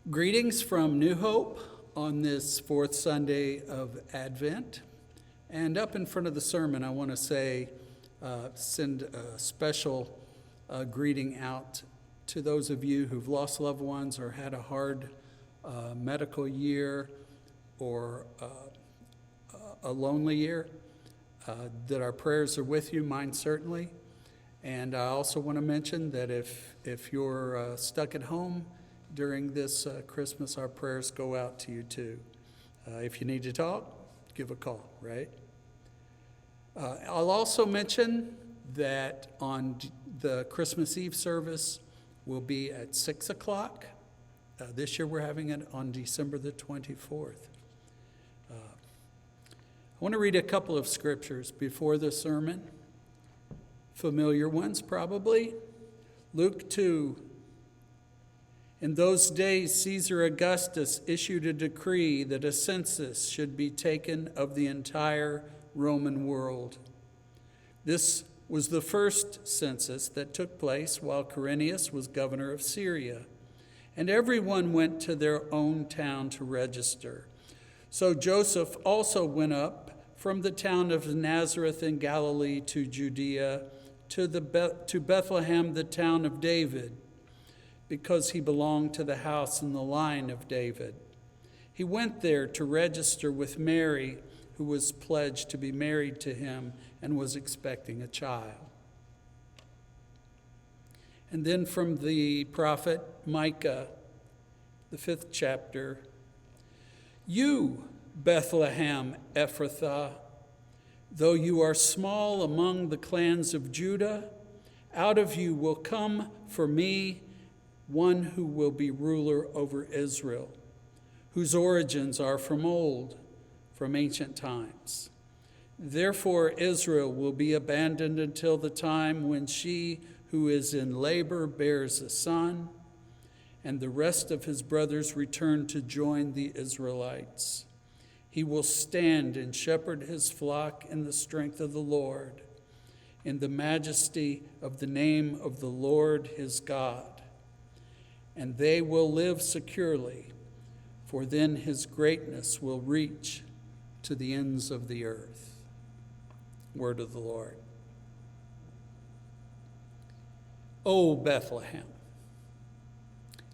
Greetings from New Hope on this fourth Sunday of Advent. And up in front of the sermon, I want to send a special greeting out to those of you who've lost loved ones or had a hard medical year or a lonely year, that our prayers are with you, mine certainly. And I also want to mention that if you're stuck at home during this Christmas, our prayers go out to you too. If you need to talk, give a call, right? I'll also mention that on the Christmas Eve service will be at 6 o'clock. This year we're having it on December the 24th. I want to read a couple of scriptures before the sermon. Familiar ones probably. Luke 2. In those days, Caesar Augustus issued a decree that a census should be taken of the entire Roman world. This was the first census that took place while Quirinius was governor of Syria, and everyone went to their own town to register. So Joseph also went up from the town of Nazareth in Galilee to Judea, to Bethlehem, the town of David, because he belonged to the house and the line of David. He went there to register with Mary, who was pledged to be married to him and was expecting a child. And then from the prophet Micah, the 5th chapter, "You, Bethlehem Ephrathah, though you are small among the clans of Judah, out of you will come for me one who will be ruler over Israel, whose origins are from old, from ancient times. Therefore Israel will be abandoned until the time when she who is in labor bears a son, and the rest of his brothers return to join the Israelites. He will stand and shepherd his flock in the strength of the Lord, in the majesty of the name of the Lord his God. And they will live securely, for then his greatness will reach to the ends of the earth." Word of the Lord. O Bethlehem,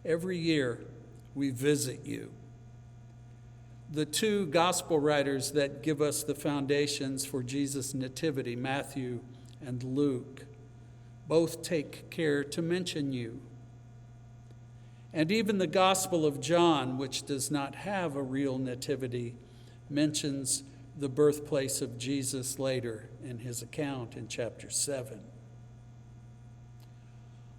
every year we visit you. The two gospel writers that give us the foundations for Jesus' nativity, Matthew and Luke, both take care to mention you. And even the Gospel of John, which does not have a real nativity, mentions the birthplace of Jesus later in his account in chapter 7.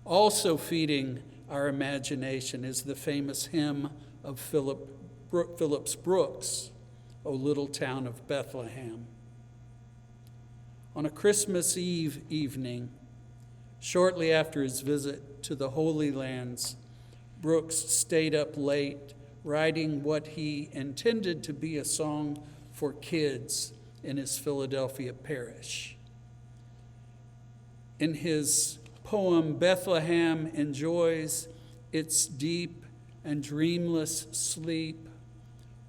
Also feeding our imagination is the famous hymn of Phillips Brooks, "O Little Town of Bethlehem." On a Christmas Eve evening, shortly after his visit to the Holy Lands, Brooks stayed up late writing what he intended to be a song for kids in his Philadelphia parish. In his poem, Bethlehem enjoys its deep and dreamless sleep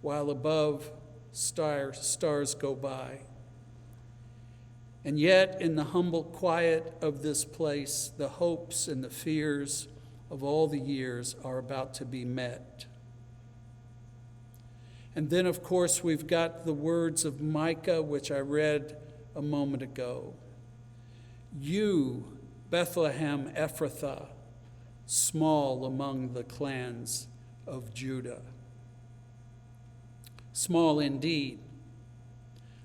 while above stars go by. And yet, in the humble quiet of this place, the hopes and the fears of all the years are about to be met. And then, of course, we've got the words of Micah, which I read a moment ago. "You, Bethlehem Ephrathah, small among the clans of Judah." Small indeed.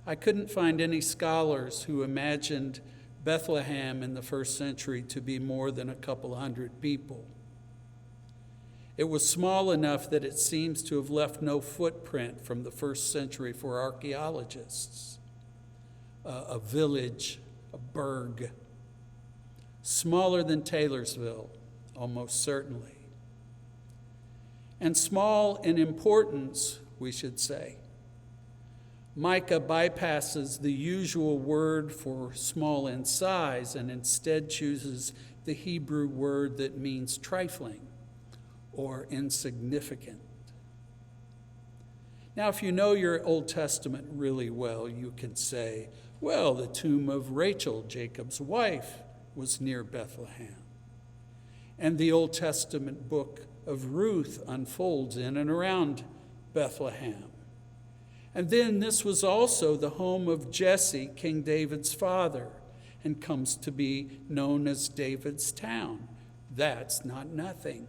I couldn't find any scholars who imagined Bethlehem in the first century to be more than a couple hundred people. It was small enough that it seems to have left no footprint from the first century for archaeologists. A village, a burg, smaller than Taylorsville, almost certainly. And small in importance, we should say. Micah bypasses the usual word for small in size and instead chooses the Hebrew word that means trifling or insignificant. Now, if you know your Old Testament really well, you can say, well, the tomb of Rachel, Jacob's wife, was near Bethlehem. And the Old Testament book of Ruth unfolds in and around Bethlehem. And then this was also the home of Jesse, King David's father, and comes to be known as David's town. That's not nothing.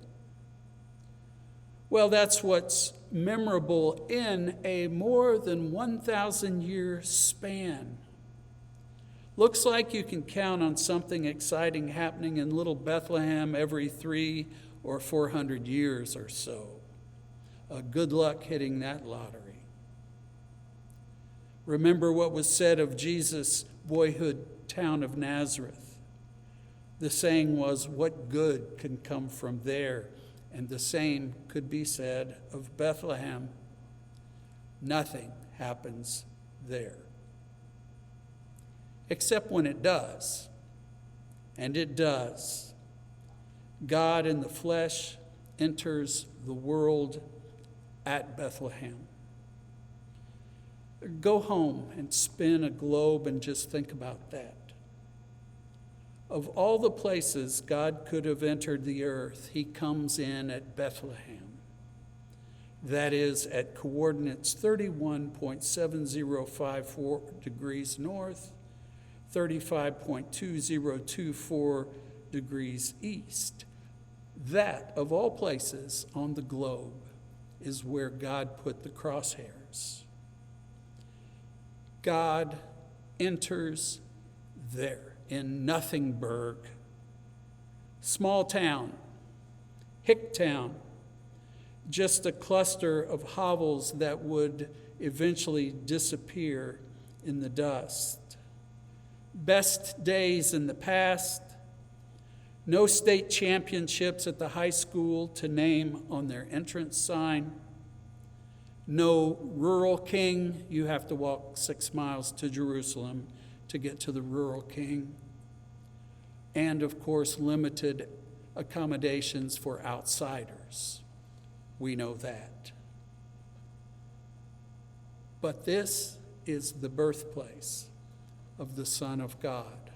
Well, that's what's memorable in a more than 1,000-year span. Looks like you can count on something exciting happening in little Bethlehem every 300 or 400 years or so. Good luck hitting that lottery. Remember what was said of Jesus' boyhood town of Nazareth. The saying was, what good can come from there? And the same could be said of Bethlehem. Nothing happens there. Except when it does. And it does. God in the flesh enters the world at Bethlehem. Go home and spin a globe and just think about that. Of all the places God could have entered the earth, he comes in at Bethlehem. That is at coordinates 31.7054 degrees north, 35.2024 degrees east. That, of all places on the globe, is where God put the crosshairs. God enters there. In Nothingburg, small town, Hicktown, just a cluster of hovels that would eventually disappear in the dust. Best days in the past, no state championships at the high school to name on their entrance sign, no rural king, you have to walk 6 miles to Jerusalem to get to the rural king. And of course, limited accommodations for outsiders. We know that. But this is the birthplace of the Son of God.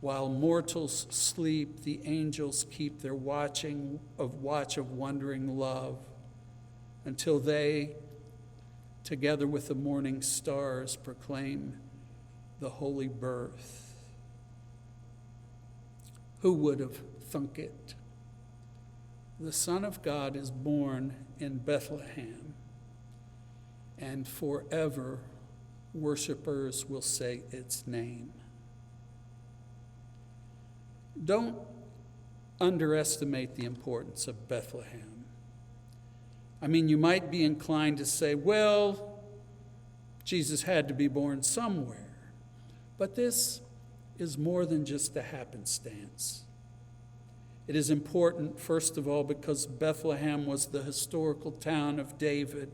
While mortals sleep, the angels keep their watch of wondering love until they, together with the morning stars, proclaim the holy birth. Who would have thunk it? The Son of God is born in Bethlehem, and forever worshipers will say its name. Don't underestimate the importance of Bethlehem. I mean, you might be inclined to say, well, Jesus had to be born somewhere. But this is more than just a happenstance. It is important, first of all, because Bethlehem was the historical town of David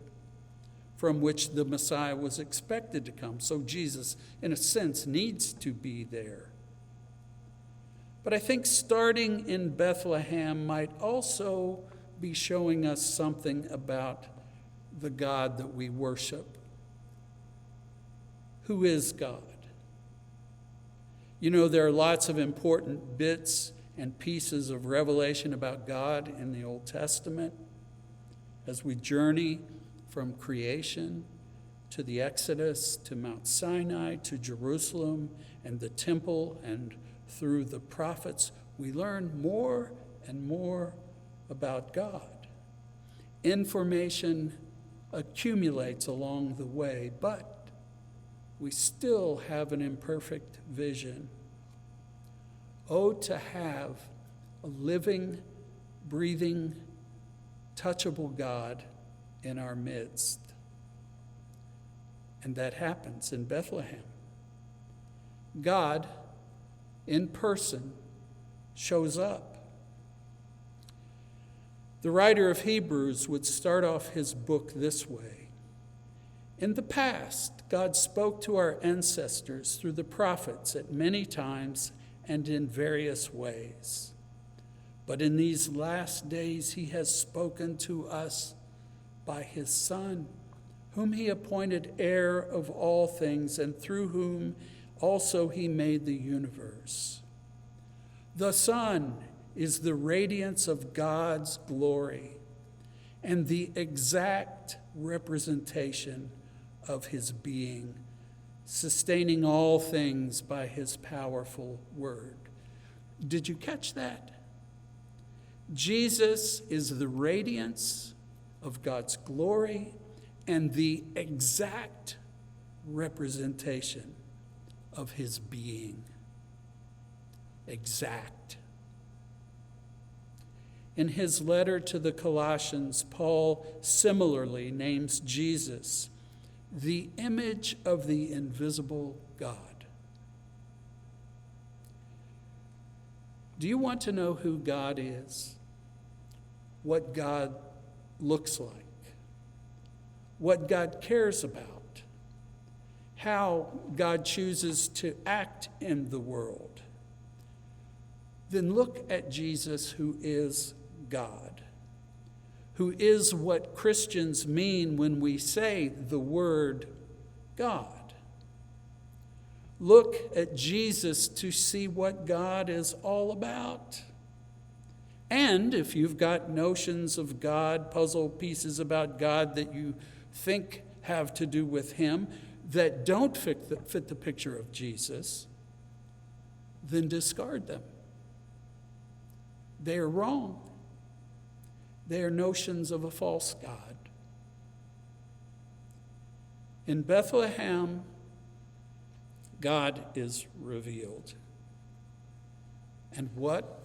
from which the Messiah was expected to come. So Jesus, in a sense, needs to be there. But I think starting in Bethlehem might also be showing us something about the God that we worship. Who is God? You know, there are lots of important bits and pieces of revelation about God in the Old Testament as we journey from creation to the Exodus, to Mount Sinai, to Jerusalem and the temple, and through the prophets, we learn more and more about God. Information accumulates along the way, but we still have an imperfect vision. Oh, to have a living, breathing, touchable God in our midst. And that happens in Bethlehem. God, in person, shows up. The writer of Hebrews would start off his book this way. In the past, God spoke to our ancestors through the prophets at many times and in various ways. But in these last days he has spoken to us by his Son, whom he appointed heir of all things, and through whom also he made the universe. The Son is the radiance of God's glory and the exact representation of his being, sustaining all things by his powerful word. Did you catch that? Jesus is the radiance of God's glory and the exact representation of his being. Exact. In his letter to the Colossians, Paul similarly names Jesus the image of the invisible God. Do you want to know who God is? What God looks like? What God cares about? How God chooses to act in the world? Then look at Jesus, who is God, who is what Christians mean when we say the word God. Look at Jesus to see what God is all about. And if you've got notions of God, puzzle pieces about God that you think have to do with him that don't fit the picture of Jesus, then discard them. They are wrong. They are notions of a false God. In Bethlehem, God is revealed. And what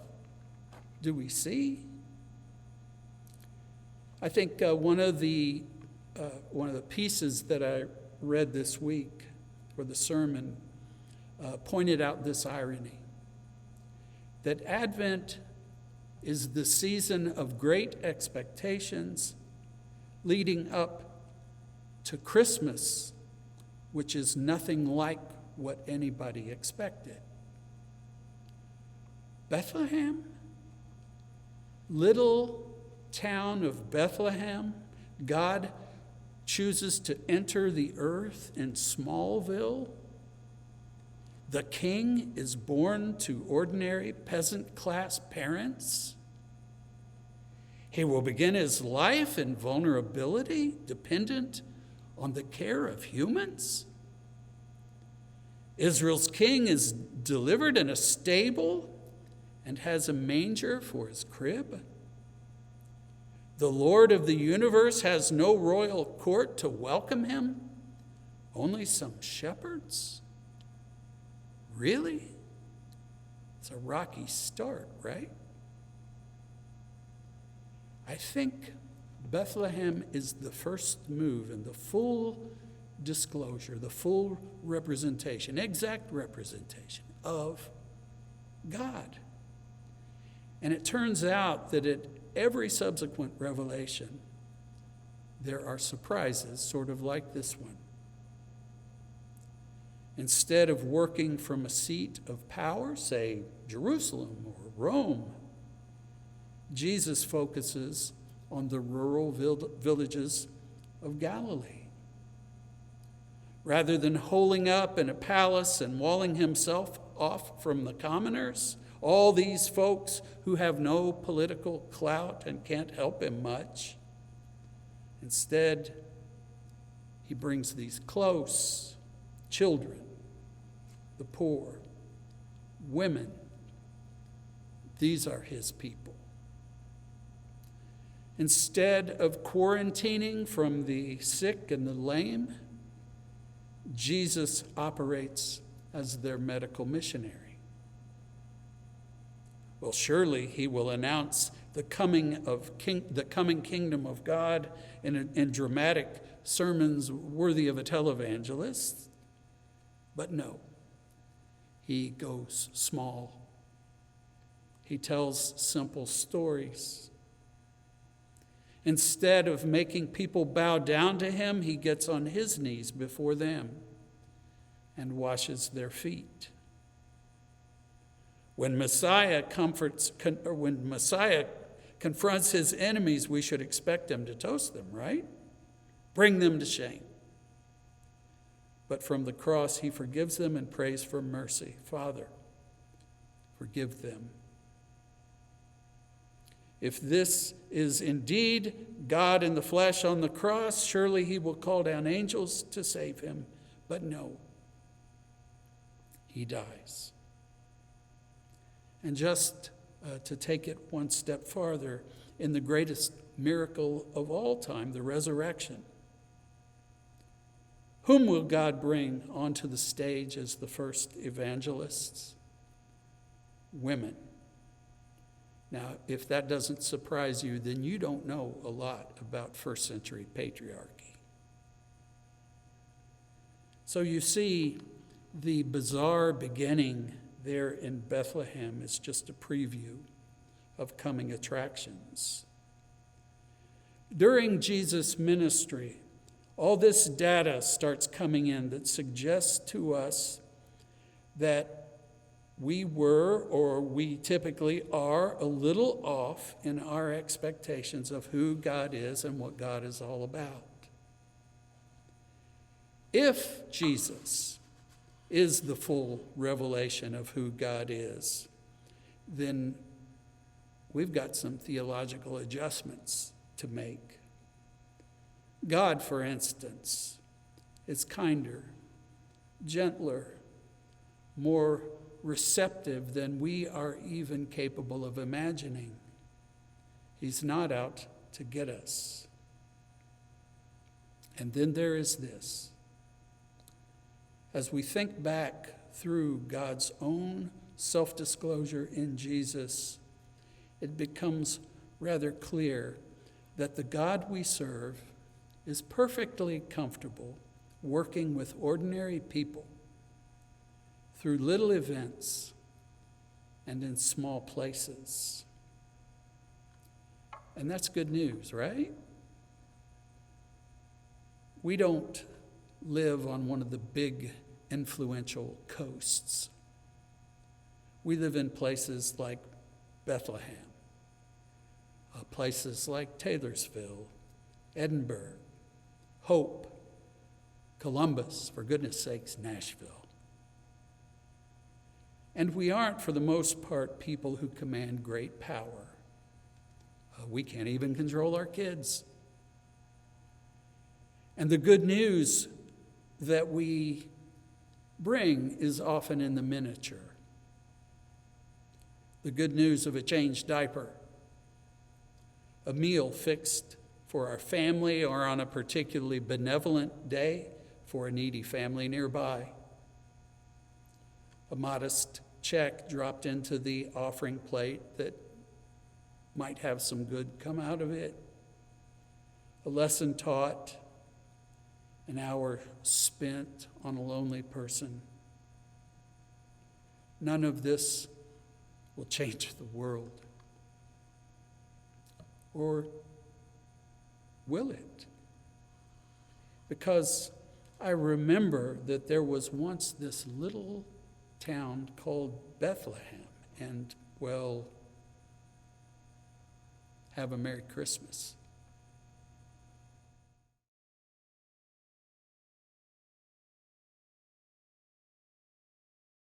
do we see? I think one of the pieces that I read this week, or the sermon, pointed out this irony, that Advent is the season of great expectations leading up to Christmas, which is nothing like what anybody expected. Bethlehem, little town of Bethlehem, God chooses to enter the earth in Smallville. The king is born to ordinary peasant class parents. He will begin his life in vulnerability, dependent on the care of humans. Israel's king is delivered in a stable and has a manger for his crib. The Lord of the universe has no royal court to welcome him, only some shepherds. Really? It's a rocky start, right? I think Bethlehem is the first move in the full disclosure, the full representation, exact representation of God. And it turns out that at every subsequent revelation, there are surprises, sort of like this one. Instead of working from a seat of power, say Jerusalem or Rome, Jesus focuses on the rural villages of Galilee. Rather than holing up in a palace and walling himself off from the commoners, all these folks who have no political clout and can't help him much, instead, he brings these close children, the poor, women. These are his people. Instead of quarantining from the sick and the lame, Jesus operates as their medical missionary. Well, surely he will announce the coming kingdom of God in dramatic sermons worthy of a televangelist. But no, he goes small. He tells simple stories. Instead of making people bow down to him, he gets on his knees before them and washes their feet. When Messiah confronts his enemies, we should expect him to toast them, right? Bring them to shame. But from the cross, he forgives them and prays for mercy. Father, forgive them. If this is indeed God in the flesh on the cross, surely he will call down angels to save him. But no, he dies. And just to take it one step farther, in the greatest miracle of all time, the resurrection, whom will God bring onto the stage as the first evangelists? Women. Now, if that doesn't surprise you, then you don't know a lot about first century patriarchy. So you see, the bizarre beginning there in Bethlehem is just a preview of coming attractions. During Jesus' ministry, all this data starts coming in that suggests to us that we were, or we typically are, a little off in our expectations of who God is and what God is all about. If Jesus is the full revelation of who God is, then we've got some theological adjustments to make. God, for instance, is kinder, gentler, more receptive than we are even capable of imagining. He's not out to get us. And then there is this. As we think back through God's own self-disclosure in Jesus, it becomes rather clear that the God we serve is perfectly comfortable working with ordinary people through little events and in small places. And that's good news, right? We don't live on one of the big influential coasts. We live in places like Bethlehem, places like Taylorsville, Edinburgh, Hope, Columbus, for goodness sakes, Nashville. And we aren't, for the most part, people who command great power. We can't even control our kids. And the good news that we bring is often in the miniature. The good news of a changed diaper, a meal fixed for our family, or on a particularly benevolent day for a needy family nearby. A modest check dropped into the offering plate that might have some good come out of it. A lesson taught, an hour spent on a lonely person. None of this will change the world. Or will it? Because I remember that there was once this little town called Bethlehem, and, well, have a Merry Christmas.